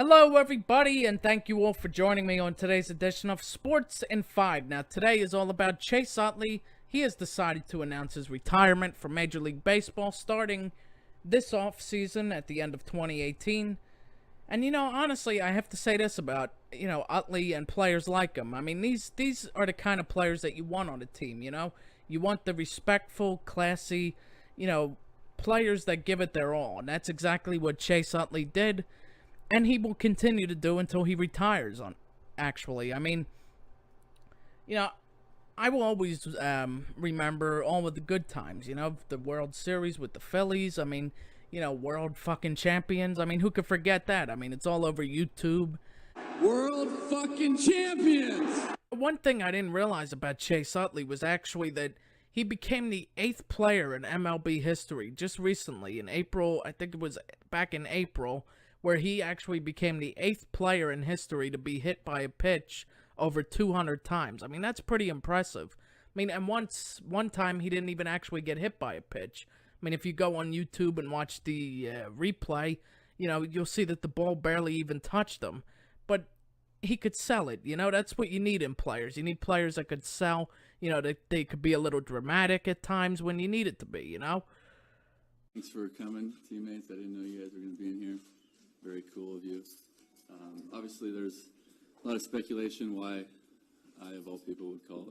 Hello, everybody, and thank you all for joining me on today's edition of Sports in 5. Now, today is all about Chase Utley. He has decided to announce his retirement from Major League Baseball starting this offseason at the end of 2018. And, honestly, I have to say this about, Utley and players like him. I mean, these are the kind of players that you want on a team, You want the respectful, classy, players that give it their all. And that's exactly what Chase Utley did. And he will continue to do until he retires, actually. I mean, I will always remember all of the good times, the World Series with the Phillies. I mean, world fucking champions. I mean, who could forget that? I mean, it's all over YouTube. World fucking champions! One thing I didn't realize about Chase Utley was actually that he became the 8th player in MLB history just recently in April. I think it was back in April, where he actually became the 8th player in history to be hit by a pitch over 200 times. I mean, that's pretty impressive. I mean, and one time he didn't even actually get hit by a pitch. I mean, if you go on YouTube and watch the replay, you'll see that the ball barely even touched him. But he could sell it, that's what you need in players. You need players that could sell, that they could be a little dramatic at times when you need it to be, Thanks for coming, teammates. I didn't know you guys were going to be in here. Very cool of you. Obviously, there's a lot of speculation why I, of all people, would call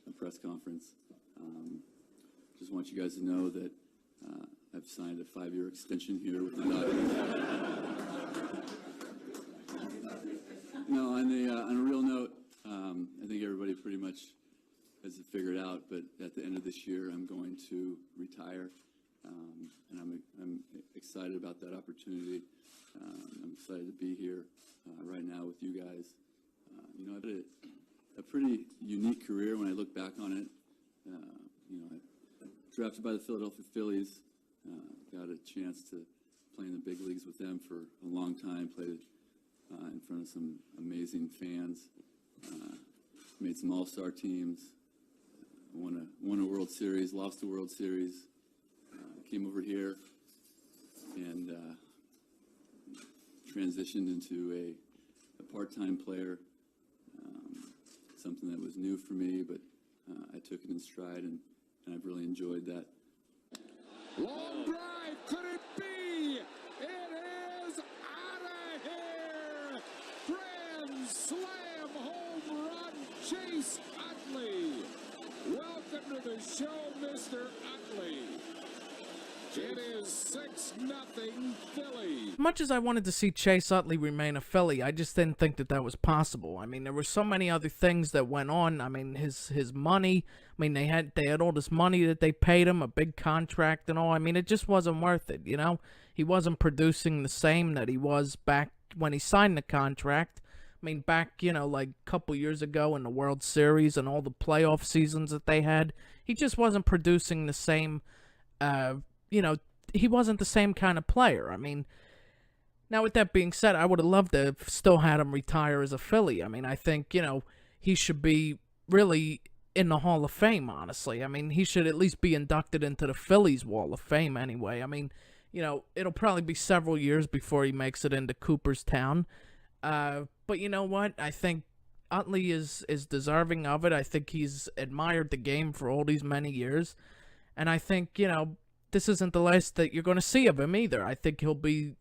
a press conference. Just want you guys to know that I've signed a 5-year extension here with the Dodgers. No, on a real note, I think everybody pretty much has it figured out, but at the end of this year, I'm going to retire, and I'm excited about that opportunity. I'm excited to be here right now with you guys. I've had a pretty unique career when I look back on it. I drafted by the Philadelphia Phillies, got a chance to play in the big leagues with them for a long time, played in front of some amazing fans, made some all-star teams, won a World Series, lost a World Series, came over here, and transitioned into a part-time player, something that was new for me, but I took it in stride, and I've really enjoyed that. Long drive, could it be? It is out of here! Grand slam home run, Chase Utley. Welcome to the show, Mr. Utley. It is 6-0 Philly. Much as I wanted to see Chase Utley remain a Philly, I just didn't think that was possible. I mean, there were so many other things that went on. I mean, his money. I mean, they had all this money that they paid him, a big contract and all. I mean, it just wasn't worth it, He wasn't producing the same that he was back when he signed the contract. I mean, back, like a couple years ago in the World Series and all the playoff seasons that they had, he just wasn't producing the same, he wasn't the same kind of player. I mean, now with that being said, I would have loved to have still had him retire as a Philly. I mean, I think, he should be really in the Hall of Fame, honestly. I mean, he should at least be inducted into the Phillies Wall of Fame anyway. I mean, it'll probably be several years before he makes it into Cooperstown. But you know what? I think Utley is deserving of it. I think he's admired the game for all these many years. And I think, this isn't the last that you're going to see of him either. I think he'll be,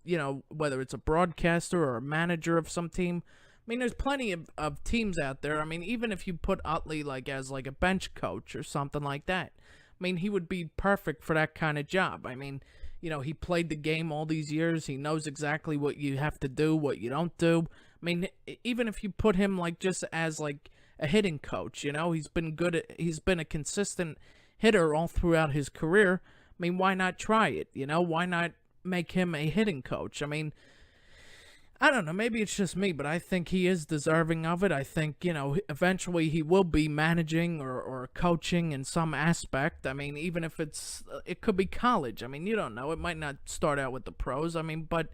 whether it's a broadcaster or a manager of some team. I mean, there's plenty of teams out there. I mean, even if you put Utley as a bench coach or something like that, I mean, he would be perfect for that kind of job. I mean, he played the game all these years. He knows exactly what you have to do, what you don't do. I mean, even if you put him just as a hitting coach, he's been good. He's been a consistent hitter all throughout his career. I mean, why not try it? Why not make him a hitting coach? I mean, I don't know. Maybe it's just me, but I think he is deserving of it. I think, eventually he will be managing or coaching in some aspect. I mean, even if it could be college. I mean, you don't know. It might not start out with the pros. I mean, but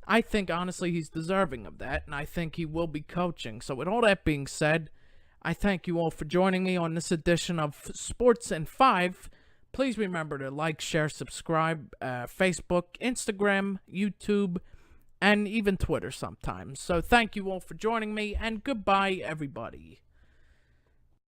I think, honestly, he's deserving of that, and I think he will be coaching. So with all that being said, I thank you all for joining me on this edition of Sports in 5. Please remember to like, share, subscribe, Facebook, Instagram, YouTube, and even Twitter sometimes. So thank you all for joining me, and goodbye, everybody.